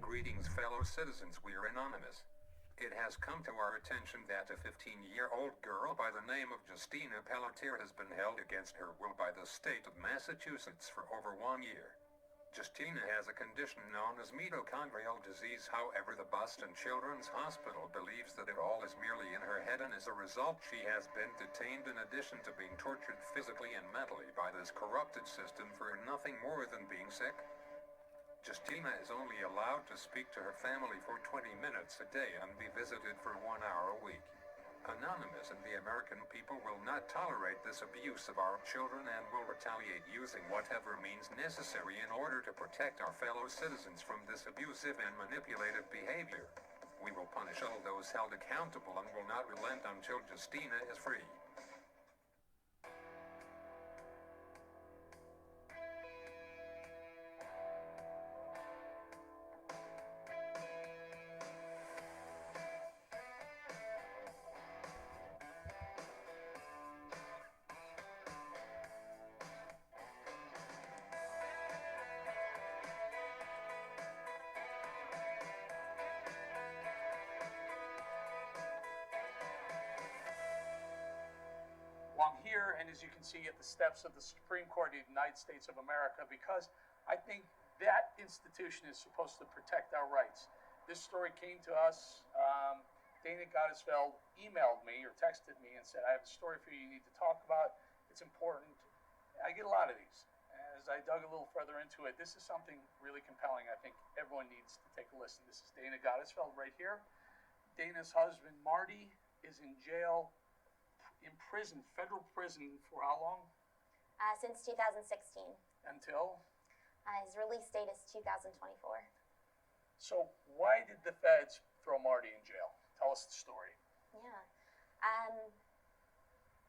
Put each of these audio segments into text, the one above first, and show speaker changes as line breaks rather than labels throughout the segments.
Greetings, fellow citizens, we're anonymous. It has come to our attention that a 15-year-old girl by the name of Justina Pelletier has been held against her will by the state of Massachusetts for over 1 year. Justina has a condition known as mitochondrial disease. However, the Boston Children's Hospital believes that it all is merely in her head, and as a result she has been detained in addition to being tortured physically and mentally by this corrupted system for nothing more than being sick. Justina is only allowed to speak to her family for 20 minutes a day and be visited for 1 hour a week. Anonymous and the American people will not tolerate this abuse of our children and will retaliate using whatever means necessary in order to protect our fellow citizens from this abusive and manipulative behavior. We will punish all those held accountable and will not relent until Justina is free.
Well, I'm here, and as you can see, at the steps of the Supreme Court of the United States of America, because I think that institution is supposed to protect our rights. This story came to us. Dana Gottesfeld emailed me or texted me and said, I have a story for you need to talk about. It's important. I get a lot of these. As I dug a little further into it, this is something really compelling. I think everyone needs to take a listen. This is Dana Gottesfeld right here. Dana's husband, Marty, is in jail, in prison, federal prison, for how long?
Since 2016.
Until?
His release date is 2024.
So why did the feds throw Marty in jail? Tell us the story.
Yeah.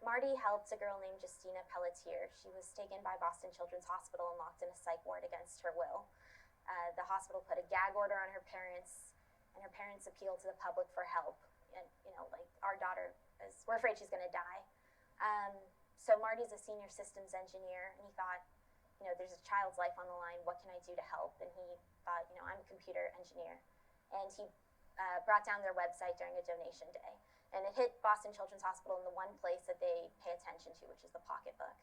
Marty helped a girl named Justina Pelletier. She was taken by Boston Children's Hospital and locked in a psych ward against her will. The hospital put a gag order on her parents, and her parents appealed to the public for help. And, our daughter we're afraid she's going to die. So Marty's a senior systems engineer, and he thought, there's a child's life on the line. What can I do to help? And he thought, I'm a computer engineer. And he brought down their website during a donation day. And it hit Boston Children's Hospital in the one place that they pay attention to, which is the pocketbook.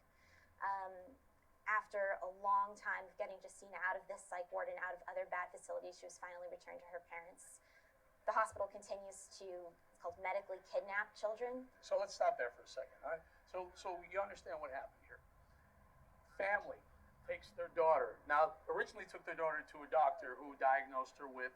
After a long time of getting Justina out of this psych ward and out of other bad facilities, she was finally returned to her parents. The hospital continues to, it's called medically kidnap children.
So let's stop there for a second. All right? So you understand what happened here. Family takes their daughter. Now, originally took their daughter to a doctor who diagnosed her with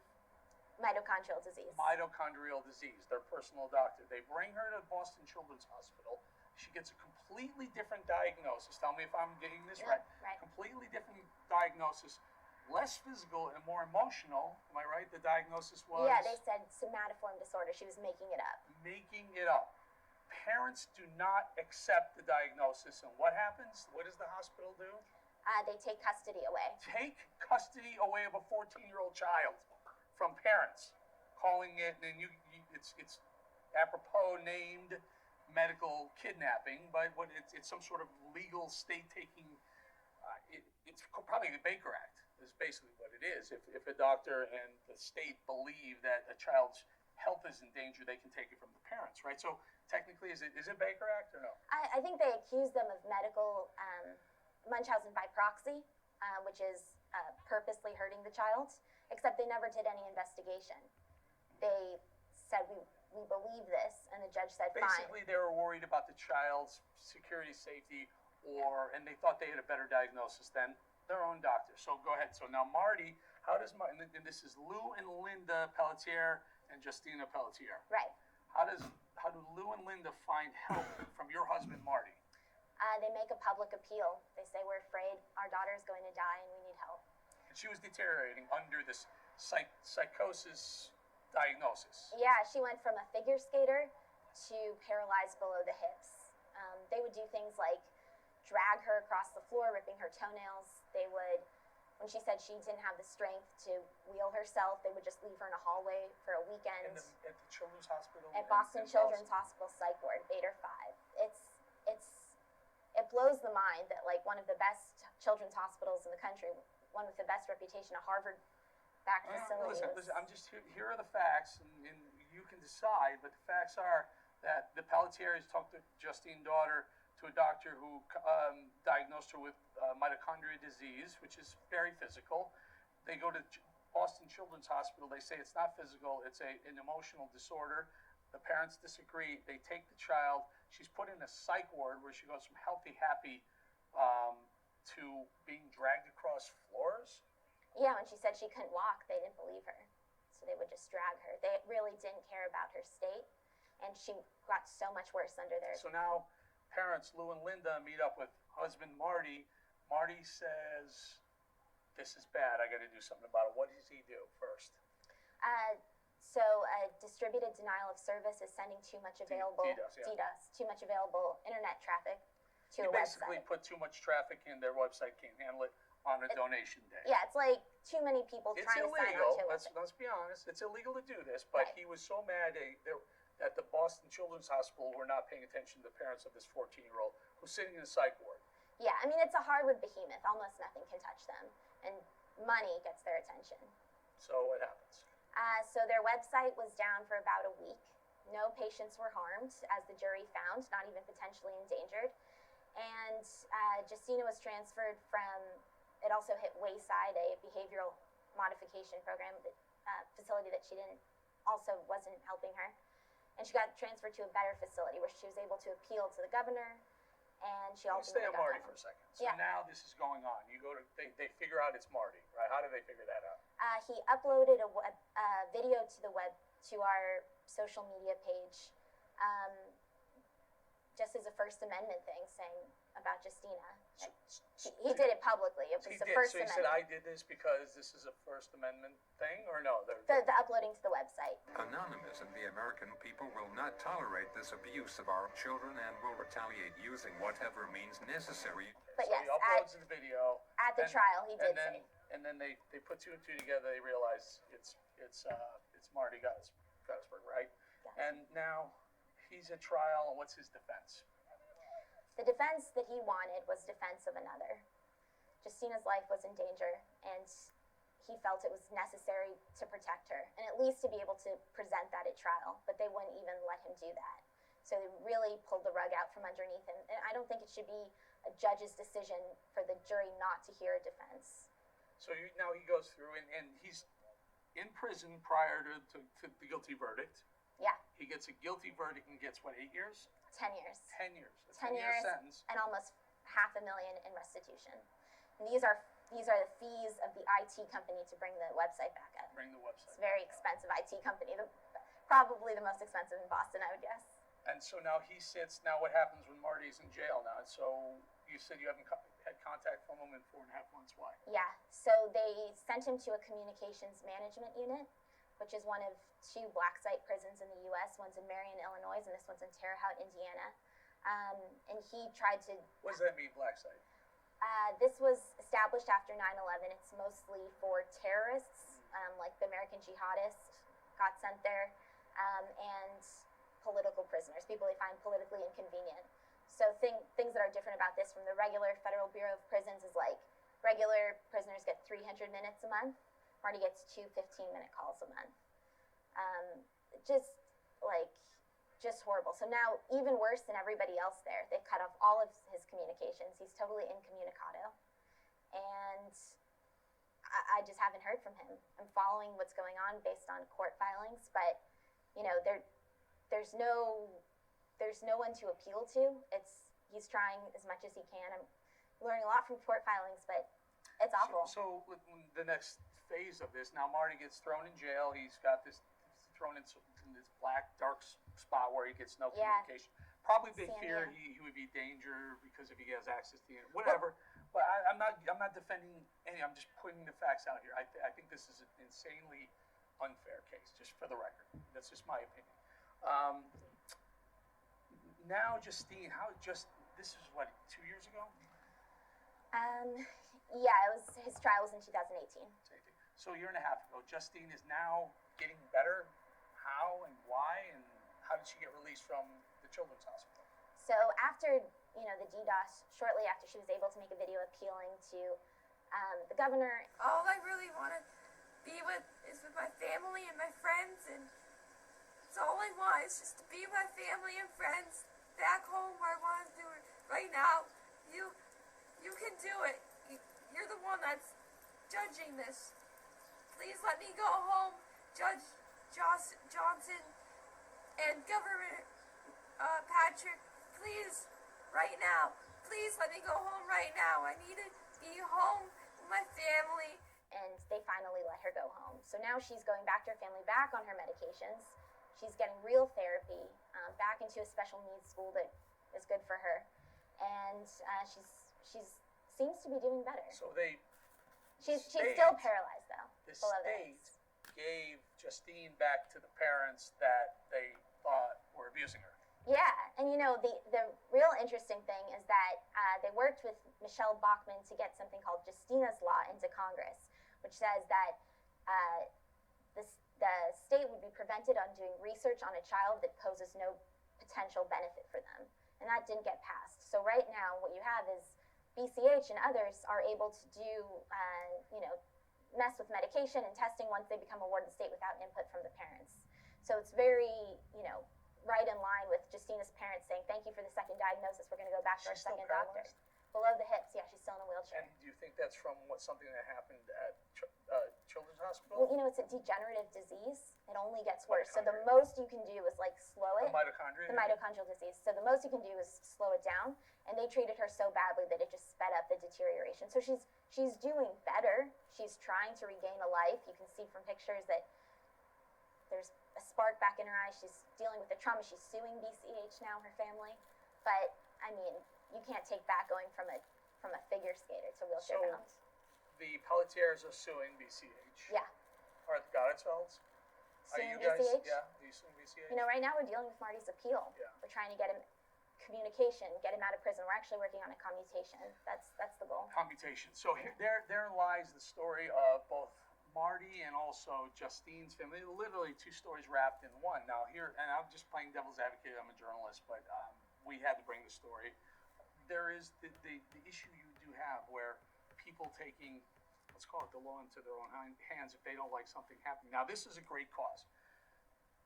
mitochondrial disease.
Mitochondrial disease, their personal doctor. They bring her to Boston Children's Hospital. She gets a completely different diagnosis. Tell me if I'm getting this right. Completely different diagnosis. Less physical and more emotional. Am I right? The diagnosis was?
Yeah, they said somatoform disorder. She was making it up.
Making it up. Parents do not accept the diagnosis. And what happens? What does the hospital do?
They take custody away.
Take custody away of a 14-year-old child from parents. Calling it, and it's apropos named medical kidnapping, but it's some sort of legal state-taking, it's probably the Baker Act. Is basically what it is. If a doctor and the state believe that a child's health is in danger, they can take it from the parents, right? So technically, is it Baker Act or no?
I think they accuse them of medical Munchausen by proxy, which is purposely hurting the child, except they never did any investigation. They said, we believe this, and the judge said, fine.
Basically, they were worried about the child's security, safety, and they thought they had a better diagnosis than their own doctor. So go ahead. So now Marty, how does Marty, and this is Lou and Linda Pelletier and Justina Pelletier.
Right.
How do Lou and Linda find help from your husband Marty?
They make a public appeal. They say, we're afraid our daughter is going to die and we need help.
And she was deteriorating under this psychosis diagnosis.
Yeah, she went from a figure skater to paralyzed below the hips. They would do things like drag her across the floor, ripping her toenails. They would, when she said she didn't have the strength to wheel herself, they would just leave her in a hallway for a weekend.
At the Children's Hospital?
At Boston Children's Hospital Psych Ward, 8 or 5. It blows the mind that one of the best children's hospitals in the country, one with the best reputation, a Harvard back facility.
Listen, I'm just here are the facts, and you can decide. But the facts are that the Pelletieres took the Justine daughter to a doctor who diagnosed her with mitochondrial disease, which is very physical. They go to Boston Children's Hospital. They say it's not physical; it's an emotional disorder. The parents disagree. They take the child. She's put in a psych ward where she goes from healthy, happy, to being dragged across floors.
Yeah, when she said she couldn't walk, they didn't believe her. So they would just drag her. They really didn't care about her state. And she got so much worse under their...
So now parents Lou and Linda meet up with husband Marty. Marty says, this is bad. I got to do something about it. What does he do first?
So distributed denial of service is sending too much available DDoS, too much available internet traffic to a website.
Basically put too much traffic in, their website can't handle it on a donation day.
Yeah, it's like too many people trying to sign on to it.
Let's be honest, it's illegal to do this, but he was so mad that the Boston Children's Hospital were not paying attention to the parents of this 14-year-old who's sitting in a psych ward.
Yeah, I mean, it's a hardwood behemoth. Almost nothing can touch them. And money gets their attention.
So what happens?
So their website was down for about a week. No patients were harmed, as the jury found, not even potentially endangered. And Justina was transferred from, it also hit Wayside, a behavioral modification program, facility that wasn't helping her. And she got transferred to a better facility where she was able to appeal to the governor. And she
Stay
ultimately
on Marty for a second. So now this is going on. You go to they figure out it's Marty, right? How do they figure that out?
He uploaded a video to our social media page, just as a First Amendment thing, saying about Justina. He did it publicly. It was the First Amendment.
So he said, I did this because this is a First Amendment thing, or no?
The uploading to the website.
Anonymous and the American people will not tolerate this abuse of our children and will retaliate using whatever means necessary.
But so he uploads the video.
At the trial, he did say.
And then they put two and two together. They realize it's Marty Guttersberg, right? Yes. And now he's at trial, and what's his defense?
The defense that he wanted was defense of another. Justina's life was in danger, and he felt it was necessary to protect her, and at least to be able to present that at trial, but they wouldn't even let him do that. So they really pulled the rug out from underneath him, and I don't think it should be a judge's decision for the jury not to hear a defense.
So now he goes through, and he's in prison prior to the guilty verdict.
Yeah.
He gets a guilty verdict and gets, 8 years?
10 years.
10 years. A
10 years
sentence.
And almost $500,000 in restitution. And these are the fees of the IT company to bring the website back up.
Bring the website.
It's a very expensive IT company. Probably the most expensive in Boston, I would guess.
And so now he sits. Now what happens when Marty's in jail now? So you said you haven't had contact from him in 4.5 months. Why?
Yeah. So they sent him to a communications management unit, which is one of 2 black site prisons in the U.S. One's in Marion, Illinois, and this one's in Terre Haute, Indiana. And he tried to...
What does that mean, black site?
This was established after 9/11. It's mostly for terrorists, like the American jihadists got sent there, and political prisoners, people they find politically inconvenient. So things that are different about this from the regular Federal Bureau of Prisons is like regular prisoners get 300 minutes a month. Marty gets 2 15-minute calls a month. Just horrible. So now, even worse than everybody else there, they've cut off all of his communications. He's totally incommunicado. And I just haven't heard from him. I'm following what's going on based on court filings, but, there's no one to appeal to. He's trying as much as he can. I'm learning a lot from court filings, but it's awful.
So the next phase of this, now Marty gets thrown in jail. He's got thrown in this black, dark spot where he gets no communication. Probably they fear he would be danger because if he has access to the internet, whatever. But I'm not defending any. I'm just putting the facts out here. I think this is an insanely unfair case, just for the record. That's just my opinion. Now Justine, this is what, 2 years ago?
Yeah, his trial was in 2018.
So a year and a half ago, Justine is now getting better. How and why, and how did she get released from the Children's Hospital?
So after, the DDoS, shortly after she was able to make a video appealing to the governor.
All I really want to is with my family and my friends, and it's all I want is just to be with my family and friends back home where I want to do it right now. You can do it. You're the one that's judging this. Please let me go home, Judge Johnson and Governor Patrick. Please, right now. Please let me go home right now. I need to be home with my family.
And they finally let her go home. So now she's going back to her family, back on her medications. She's getting real therapy, back into a special needs school that is good for her. And she's seems to be doing better.
So
she's still paralyzed though.
The
below the
state
hips.
gave Justine back to the parents that they thought were abusing her.
Yeah, and the real interesting thing is that they worked with Michelle Bachmann to get something called Justina's Law into Congress, which says that the state would be prevented on doing research on a child that poses no potential benefit for them, and that didn't get passed. So right now, what you have is BCH and others are able to do, mess with medication and testing once they become a ward of the state without input from the parents. So it's very, right in line with Justina's parents saying, thank you for the second diagnosis, we're going to go back to our
She's still
second doctor.
paralyzed?
Below the hips, yeah, she's still in a wheelchair.
And do you think that's from something that happened at Children's Hospital?
Well, it's a degenerative disease. It only gets worse. So the
Mitochondria.
most you can do is slow it.
The mitochondria?
The mitochondrial disease. So the most you can do is slow it down. And they treated her so badly that it just sped up the deterioration. So she's doing better. She's trying to regain a life. You can see from pictures that there's a spark back in her eye. She's dealing with the trauma. She's suing BCH now, her family. But I mean, you can't take back going from a figure skater to wheelchair
So-
bound.
The Pelletiers are suing BCH.
Yeah.
Are the Goddesfelds? Are
Suing
you guys?
BCH?
Yeah. Are you suing BCH?
Right now we're dealing with Marty's appeal.
Yeah.
We're trying to get him communication, get him out of prison. We're actually working on a commutation. That's the goal.
Commutation. So there lies the story of both Marty and also Justine's family. Literally two stories wrapped in one. Now here, and I'm just playing devil's advocate. I'm a journalist, but we had to bring the story. There is the issue you do have where people taking, let's call it the law into their own hands if they don't like something happening. Now this is a great cause.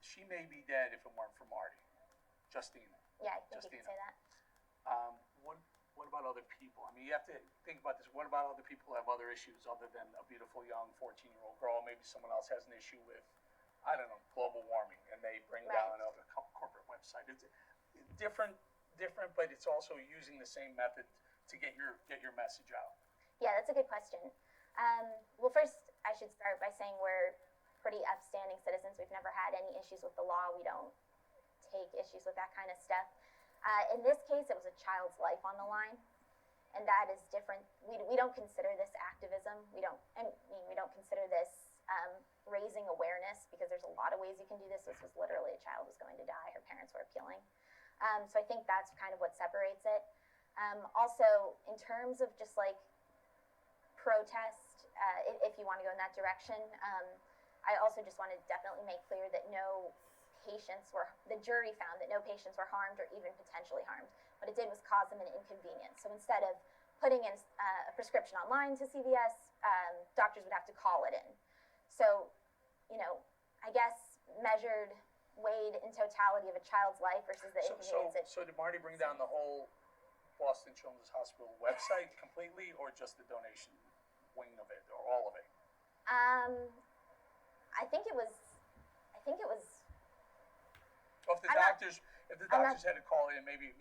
She may be dead if it weren't for Marty. Justine.
Yeah, I think you
Justina.
can say that.
What about other people? I mean, you have to think about this. What about other people who have other issues other than a beautiful young 14-year-old girl? Maybe someone else has an issue with, I don't know, global warming, and they bring
Right.
down a corporate website. It's different, but it's also using the same method to get your message out.
Yeah, that's a good question. Well, first, I should start by saying we're pretty upstanding citizens. We've never had any issues with the law. We don't take issues with that kind of stuff. In this case, it was a child's life on the line, and that is different. We don't consider this activism. We don't consider this raising awareness, because there's a lot of ways you can do this. This was literally a child was going to die. Her parents were appealing. So I think that's kind of what separates it. Also, in terms of just protest, if you want to go in that direction, I also just want to definitely make clear that the jury found that no patients were harmed or even potentially harmed. What it did was cause them an inconvenience. So instead of putting in a prescription online to CVS, doctors would have to call it in. So, I guess weighed in totality of a child's life versus the inconvenience.
So did Marty bring down the whole Boston Children's Hospital website completely, or just the donation wing of it, or all of it?
I think it was.
Well, if the doctors had to call in, maybe it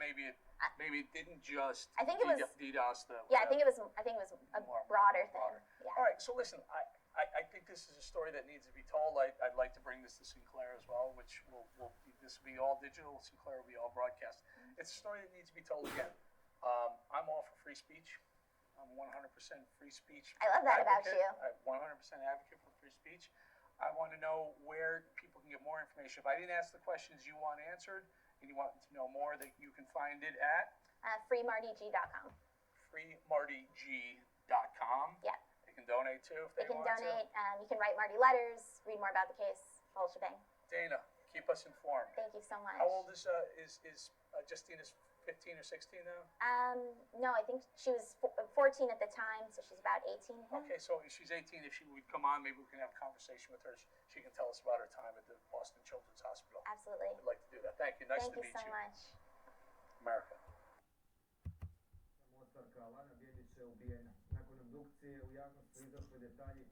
didn't just
I think it was
DDoS the.
Yeah, I think it was a broader thing. Yeah.
All right, so listen, I think this is a story that needs to be told. I'd like to bring this to Sinclair as well, which this will be all digital. Sinclair will be all broadcast. It's a story that needs to be told again. I'm all for free speech. I'm 100% free speech.
I love that about
advocate.
you.
I'm 100% advocate for free speech. I want to know where people can get more information. If I didn't ask the questions you want answered and you want to know more, that you can find it at
freemartygg.com.
freemartygg.com.
Yeah.
They can donate too if
They
they
can
want
donate. You can write Marty letters, read more about the case, the whole shebang.
to. Dana, keep us informed.
Thank you so much.
How old is Justina's 15 or 16 now?
No, I think she was 14 at the time, so she's about 18 now.
Okay, so if she's 18, if she would come on, maybe we can have a conversation with her. She can tell us about her time at the Boston Children's Hospital.
Absolutely.
I'd like to do that. Thank you. Nice
Thank
to
you
meet
so
you.
much.
America.
Mostarka Lana Bjelić je ubijena. Nakon obdukcije u javnost su izašli detalji